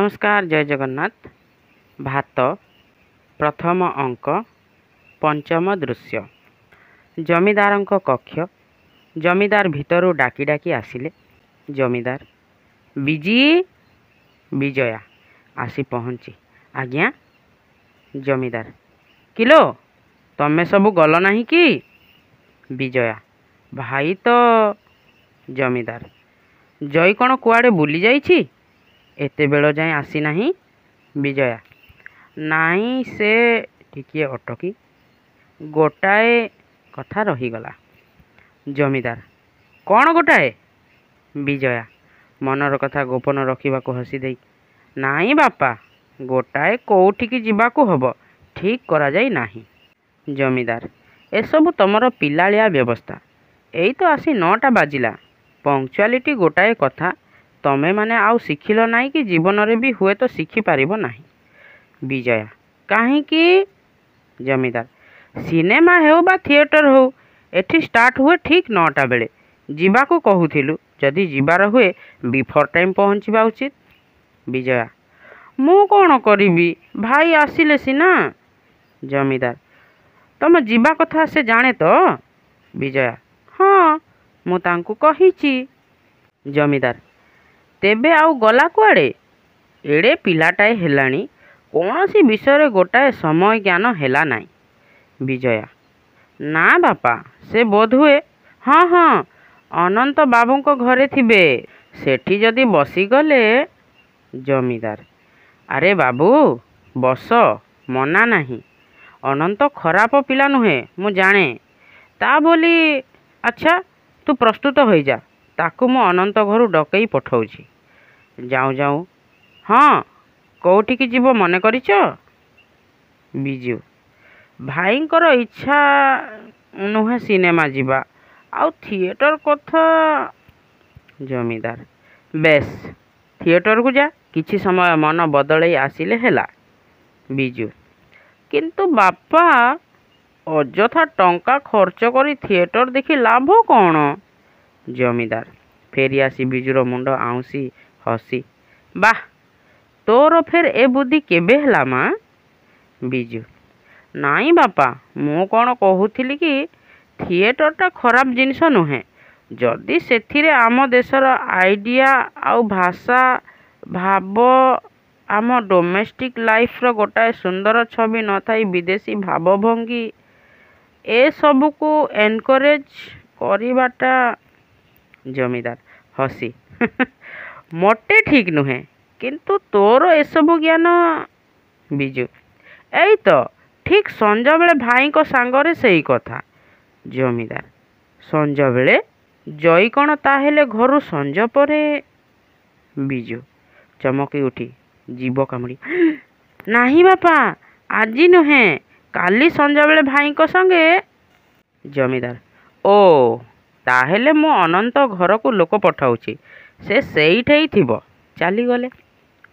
नमस्कार जय जगन्नाथ। भात प्रथम अंक पंचम दृश्य। जमीदार कक्ष। जमीदार भितरू डाकी डाकी आसिले। जमीदार बिजी विजया आसी पहुँची। आज्ञा। जमीदार किलो तमे सबू गल नहीं कि? विजया भाई तो। जमीदार जई कौन कुआड़े बुली जाइछि? एते बेल जाए आसी नहीं? विजया नाई से टिकिए अटकी गोटाए कथा रहीगला। जमीदार कौन गोटाए? विजया मनर कथा गोपन रखिबाकू हसी देई नाई बापा गोटाए कोउठिकी जिबाकू हब ठीक करा जाई नाही। जमीदार एसबू तमर पिलालिया व्यवस्था। एई तो आसी 9टा बाजिला। पंक्चुआलिटी गोटाए कथा तमे माने आउ शिखिल नाई कि जीवन रे भी हुए तो शिखि पारिबो नाही। विजया काहे कि? जमीदार सिनेमा हेउ बा थिएटर हो एठी स्टार्ट हुए ठीक 9टा बेले जीवाकू कहूथिलु। जदि जीवार हुए बिफोर टाइम पहुँचवा उचित। विजया मु कौन करिबी भाई आसिले सिना। जमीदार तम जीवा कथा से जाने तो? विजया हाँ मु तांकू कहिछि। जमीदार तेबे आउ गला कुआड़े? एड़े पिलाटाए हेलाणी कौनसी विषय गोटाए समय ज्ञान हेला नाई। विजया ना बापा से बोध हुए हाँ हाँ अनंत बाबू को घरे थिबे सेठी जदि बसीगले। जमीदार अरे बाबू बस मना नहीं। अनंत खराप पिला नुहे मु जाने ता बोली। अच्छा तू प्रस्तुत हो जा ताकू मु अनंत घरु डकई पठाउछि। जाऊँ जाऊँ हाँ कोउठिकी जीव मने करिछ? बिजू भाईंकर इच्छा नुहे सिनेमा जीवा आउ थिएटर कथा। जमीदार बेस थिएटर को जा किछि समय मन बदलई आसिले हेला। बिजू किंतु बापा अजथा टंका खर्च करी थिएटर देखि लाभ कौन? जमीदार फेरी आसी बिजुर मुंड आउसी हसी बाह तोर फेर ए बुद्धि केबे हला माँ? बिजू नाई बापा मु कौन कहूथिली कि थिएटरटा खराब जिनिस नुहे जदि सेथिरे आम देशर आइडिया आउ भाषा भाव आम डोमेस्टिक लाइफ रो गोटाए सुंदर छवि न थाई विदेशी भावभंगी ए सबू को एनकरेज करिबाटा। जमीदार हसी मोटे ठीक नुहे किंतु तोर एसबू ज्ञान। बिजू एई तो ठीक संज बेले भाई को सांगरे सेई कथा। जमीदार संज बेले जई कौन ताहेले घरु संज परे? बिजू चमकी उठी जीव कामुड़ी नाही बापा आजी नुहे काली संज बेले भाई को संगे। जमीदार ओ ताहेले मु अनंत घर को लोक पठाउछि से सेईठेई थिबो चली गले।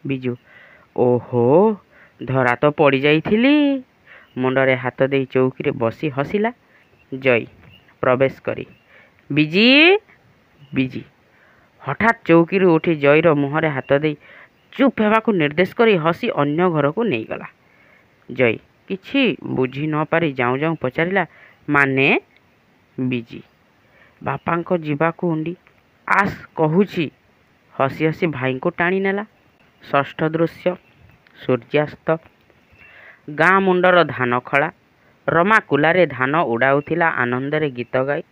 बिजू ओहो धरा तो पड़ी जाइथिली। मुंडरे हाथ देई चौकी रे बसी हसिला। जई प्रवेश करी बिजी बिजी हठात चौकी रू उठी जईर मुहरे हाथ देई चुप हेबाकू निर्देश करी हसी अन्य घर को नहीं गला। जई किछि बुझी न पारी जाऊँ जाऊँ पचारिला माने? बिजी बापांको जीवाकू उंडी आस कहूची हसी हसी भाई को टाणी नेला। षष्ठ दृश्य सूर्यास्त। गाँ मुंडर धान खला। रमा कुलारे धान उड़ाउथिला आनंदरे गीत गाई।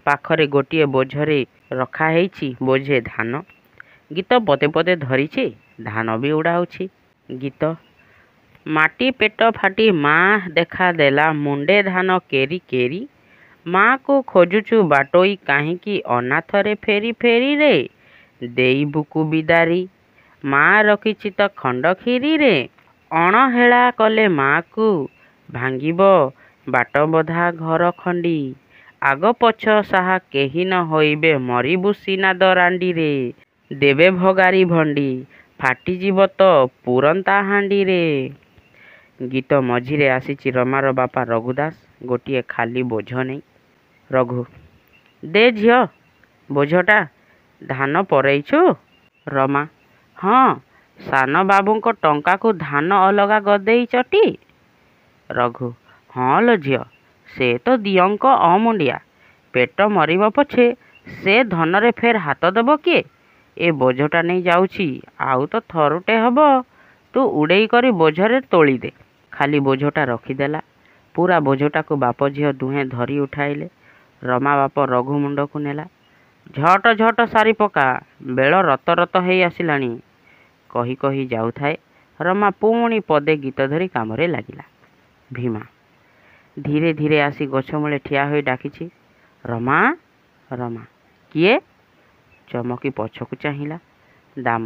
पाखरे गोटिए बोझरे रखा हेइछि बोझे धान। गीत पदे पदे धरिछि धान भी उड़ाउछि। गीत माटी पेट फाटी माँ देखा देला मुंडे धान केरी केरी माँ को खोजुचु बाटोई काहींकी अनाथरे फेरी फेरी रे देई बुकु बिदारी माँ रखिछि त खंड खीरी रे अणहेला कले माँ को भांगिब बाट बधा घर खंडी आग पछ साहा केही न होइबे मरिबु सीना दरांडी रे देवे भगारी भंडी फाटिजिब तो पुरंता हांडी रे। गीत मझिरे आसीछि रमार बापा रघुदास गोटिए खाली बोझ नहीं। रघु दे झियो बोझटा धान परेइछु। रमा हाँ ସାନ ବାବୁଙ୍କ ଟଙ୍କାକୁ ଧାନ ଅଲଗା ଗଦେଇଚଟି? ରଘୁ, ହଁ ଲୋ ଝିଅ, ସେ ତ ଦିଅଙ୍କ ଅମୁଣ୍ଡିଆ। ପେଟ ମରିବ ପଛେ ସେ ଧନରେ ଫେର ହାତ ଦେବ କିଏ? ଏ ବୋଝଟା ନେଇ ଯାଉଛି, ଆଉ ତ ଥରୁଟେ ହବ। ତୁ ଉଡ଼େଇ କରି ବୋଝରେ ତୋଳିଦେ। ଖାଲି ବୋଝଟା ରଖିଦେଲା। ପୁରା ବୋଝଟାକୁ ବାପ ଝିଅ ଦୁହେଁ ଧରି ଉଠାଇଲେ। ରମା ବାପ ରଘୁ ମୁଣ୍ଡକୁ ନେଲା। ଝଟ ଝଟ ସାରି ପକା, ବେଳ ରତ ରତ ହେଇ ଆସିଲାଣି। କହି କହି ଯାଉଥାଏ, ରମା ପୁଣି ପଦେ ଗୀତ ଧରି କାମରେ ଲାଗିଲା। ଭୀମା ଧୀରେ ଧୀରେ ଆସି ଗଛ ମୂଳେ ଠିଆ ହୋଇ ଡାକିଛି, ରମା, ରମା। କିଏ? ଚମକି ପଛକୁ ଚାହିଁଲା। ଦାମ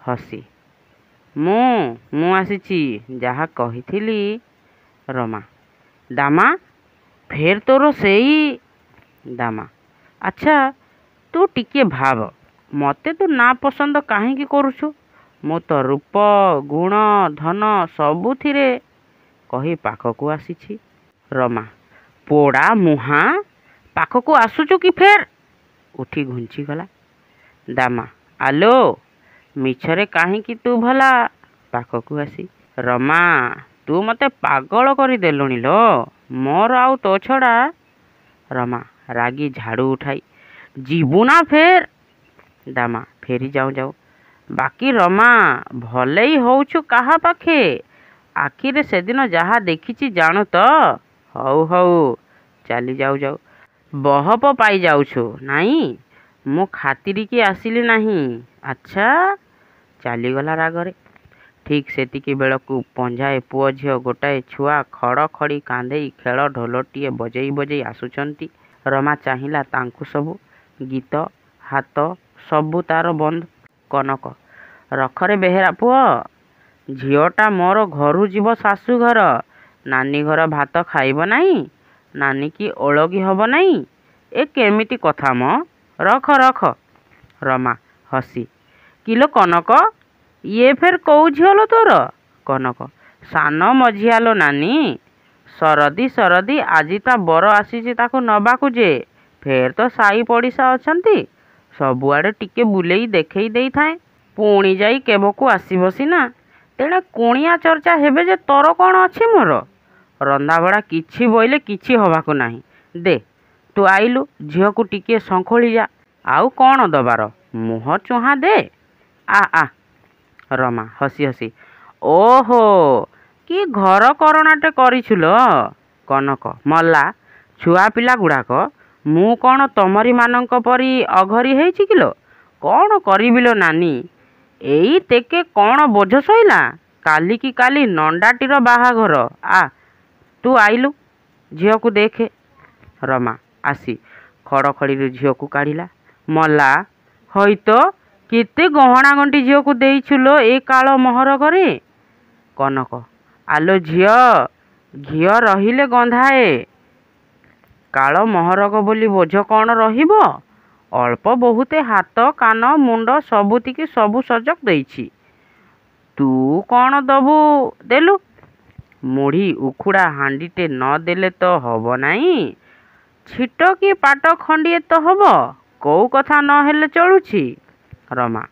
ହସି, ମୁଁ ଆସିଛି, ଯାହା କହିଥିଲି। ରମା, ଦାମା, ଫେର ତୋର ସେଇ? ଦାମା, ଆଚ୍ଛା, ତୁ ଟିକିଏ ଭାବ, ମୋତେ ତୁ ନା ପସନ୍ଦ କାହିଁକି କରୁଛୁ? ମୁଁ ତ ରୂପ, ଗୁଣ, ଧନ ସବୁଥିରେ କହି ପାଖକୁ ଆସିଛି। ରମା, ପୋଡ଼ା ମୁହାଁ, ପାଖକୁ ଆସୁଛୁ କି ଫେର? ଉଠି ଘୁଞ୍ଚିଗଲା। ଦାମା, ଆଲୋ, ମିଛରେ କାହିଁକି ତୁ ଭଲା? ପାଖକୁ ଆସି, ରମା, ତୁ ମୋତେ ପାଗଳ କରିଦେଲୁଣି ଲୋ, ମୋର ଆଉ ତୋ ଛଡ଼ା। ରମା ରାଗି ଝାଡ଼ୁ ଉଠାଇ, ଯିବୁ ନା ଫେର? ଦାମା ଫେରି ଯାଉ ଯାଉ, ବାକି ରମା, ଭଲେଇ ହଉଛୁ କାହା ପାଖେ? ଆଖିରେ ସେଦିନ ଯାହା ଦେଖିଛି ଜାଣୁ ତ? ହଉ ହଉ, ଚାଲି ଯାଉ ଯାଉ ବହପ ପାଇ ଯାଉଛୁ ନାଇଁ? ମୁଁ ଖାତିରିକି ଆସିଲି ନାହିଁ। ଆଚ୍ଛା। ଚାଲିଗଲା ରାଗରେ। ଠିକ୍ ସେତିକି ବେଳକୁ ପଞ୍ଝାଏ ପୁଅ ଝିଅ ଗୋଟାଏ ଛୁଆ ଖଡ଼ ଖଡ଼ି କାନ୍ଧେଇ ଖେଳ ଢୋଲଟିଏ ବଜେଇ ବଜେଇ ଆସୁଛନ୍ତି। ରମା ଚାହିଁଲା ତାଙ୍କୁ ସବୁ। ଗୀତ, ହାତ ସବୁ ତାର ବନ୍ଦ। କନକ, ରଖରେ ବେହେରା ପୁଅ, ଝିଅଟା ମୋର ଘରୁ ଯିବ ଶାଶୁଘର। ନାନୀ ଘର ଭାତ ଖାଇବ ନାହିଁ? ନାନୀକି ଓଳଗି ହବ ନାହିଁ? ଏ କେମିତି କଥା ମ? ରଖ ରଖ। ରମା ହସି, କିଲୋ କନକ, ଇଏ ଫେର କୋଉ ଝିଅ ଲୋ ତୋର? କନକ, ସାନ ମଝିଆ ଲୋ ନାନୀ। ସରଦି ସରଦି ଆଜି ତା ବର ଆସିଛି ତାକୁ ନବାକୁ ଯେ। ଫେର ତ ସାଇ ପଡ଼ିଶା ଅଛନ୍ତି, ସବୁଆଡ଼େ ଟିକେ ବୁଲେଇ ଦେଖେଇ ଦେଇଥାଏ। ପୁଣି ଯାଇ କେବକୁ ଆସିବ ସିନା। ତେଣେ କୁଣିଆ ଚର୍ଚ୍ଚା ହେବେ ଯେ ତୋର କ'ଣ ଅଛି ମୋର? ରନ୍ଧାବଢ଼ା କିଛି ବୋଇଲେ କିଛି ହବାକୁ ନାହିଁ। ଦେ, ତୁ ଆଇଲୁ, ଝିଅକୁ ଟିକିଏ ଶଙ୍ଖୋଳି ଯା। ଆଉ କ'ଣ ଦବାର? ମୁହଁ ଚୁହାଁ ଦେ। ଆ। ରମା ହସି ହସି, ଓହୋ, କି ଘର କରଣାଟେ କରିଛୁ ଲୋ? କନକ, ମଲା ଛୁଆ ପିଲା ଗୁଡ଼ାକ, ମୁଁ କ'ଣ ତମରିମାନଙ୍କ ପରି ଅଘରୀ ହେଇଛି କିଲୋ? କ'ଣ କରିବି ଲୋ ନାନୀ? ଏଇ ତେକେ କ'ଣ ବୋଝ ସଇଲା? କାଲିକି କାଲି ନଣ୍ଡାଟିର ବାହାଘର। ଆ, ତୁ ଆଇଲୁ, ଝିଅକୁ ଦେଖେ। ରମା ଆସି ଖଡ଼ଖଡ଼ିରୁ ଝିଅକୁ କାଢ଼ିଲା। ମଲା, ହଇତ କେତେ ଗହଣା ଗଣ୍ଠି ଝିଅକୁ ଦେଇଛୁ ଲୋ ଏ କାଳ ମହରଗରେ। କନକ, ଆଲୋ ଝିଅ, ଘିଅ ରହିଲେ ଗନ୍ଧାଏ। କାଳ ମହରଗ ବୋଲି ବୋଝ କ'ଣ ରହିବ? ଅଳ୍ପ ବହୁତେ ହାତ, କାନ, ମୁଣ୍ଡ ସବୁତିକି ସବୁ ସଜକ ଦେଇଛି। ତୁ କ'ଣ ଦବୁ ଦେଲୁ? ମୁଢ଼ି ଉଖୁଡ଼ା ହାଣ୍ଡିଟେ ନ ଦେଲେ ତ ହବ ନାହିଁ। ଛିଟ କି ପାଟ ଖଣ୍ଡିଏ ତ ହବ। କୋଉ କଥା ନ ହେଲେ ଚଳୁଛି? ରମା,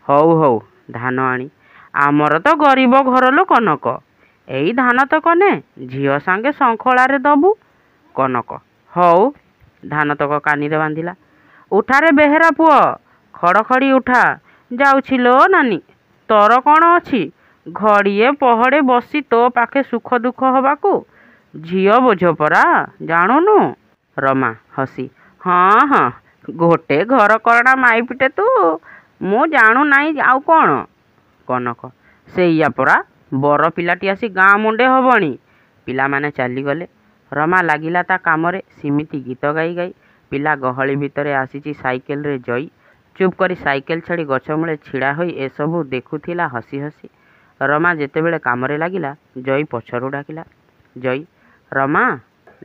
ହଉ ହଉ, ଧାନ ଆଣି। ଆମର ତ ଗରିବ ଘର ଲୋ କନକ। ଏଇ ଧାନ ତକ ନେ, ଝିଅ ସାଙ୍ଗେ ଶଙ୍ଖଳାରେ ଦବୁ। କନକ, ହଉ। ଧାନ ତକ କାନିରେ ବାନ୍ଧିଲା। ଉଠାରେ ବେହେରା ପୁଅ, ଖଡ଼ଖଡ଼ି ଉଠା। ଯାଉଛି ଲୋ ନାନୀ, ତୋର କ'ଣ ଅଛି? ଘଡ଼ିଏ ପହଡ଼େ ବସି ତୋ ପାଖେ ସୁଖ ଦୁଃଖ ହବାକୁ। ଝିଅ ବୋଝ ପରା, ଜାଣୁନୁ? ରମା ହସି, ହଁ ହଁ, ଗୋଟେ ଘର କରଣା ମାଇପିଟେ ତୁ, ମୁଁ ଜାଣୁ ନାହିଁ ଆଉ କ'ଣ? କନକ, ସେଇଆ ପରା, ବର ପିଲାଟି ଆସି ଗାଁ ମୁଣ୍ଡେ ହବଣି। ପିଲାମାନେ ଚାଲିଗଲେ। ରମା ଲାଗିଲା ତା କାମରେ। ସିମିତି ଗୀତ ଗାଇ ଗାଇ। ପିଲା ଗହଳି ଭିତରେ ଆସିଛି ସାଇକେଲରେ ଜଇ। ଚୁପ୍ କରି ସାଇକେଲ ଛାଡ଼ି ଗଛ ମୂଳେ ଛିଡ଼ା ହୋଇ ଏସବୁ ଦେଖୁଥିଲା ହସି ହସି। ରମା ଯେତେବେଳେ କାମରେ ଲାଗିଲା, ଜଇ ପଛରୁ ଡାକିଲା, ଜଇ, ରମା,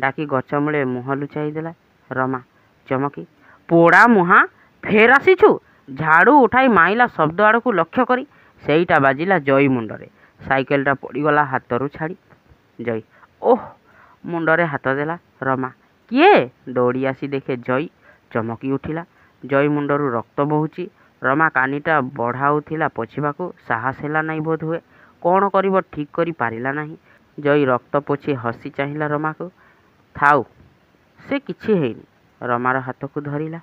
ଡାକି ଗଛ ମୂଳେ ମୁହଁ ଲୁଚାଇ ଦେଲା। ରମା ଚମକି, ପୋଡ଼ା ମୁହାଁ, ଫେର ଆସିଛୁ? ଝାଡ଼ୁ ଉଠାଇ ମାଇଲା ଶବ୍ଦ ଆଡ଼କୁ ଲକ୍ଷ୍ୟ କରି। ସେଇଟା ବାଜିଲା ଜଇ ମୁଣ୍ଡରେ। ସାଇକେଲଟା ପଡ଼ିଗଲା ହାତରୁ ଛାଡ଼ି। ଜଇ, ଓଃ, ମୁଣ୍ଡରେ ହାତ ଦେଲା। ରମା, କିଏ? ଦୌଡ଼ି ଆସି ଦେଖେ ଜଇ। ଚମକି ଉଠିଲା। ଜଇ ମୁଣ୍ଡରୁ ରକ୍ତ ବହୁଛି। ରମା କାନିଟା ବଢ଼ାଉଥିଲା ପୋଛିବାକୁ, ସାହସ ହେଲା ନାହିଁ ବୋଧହୁଏ। କ'ଣ କରିବ ଠିକ୍ କରି ପାରିଲା ନାହିଁ। ଜୟୀ ରକ୍ତ ପୋଛି ହସି ଚାହିଁଲା ରମାକୁ। ଥାଉ, ସେ କିଛି ହେଇନି। ରମାର ହାତକୁ ଧରିଲା।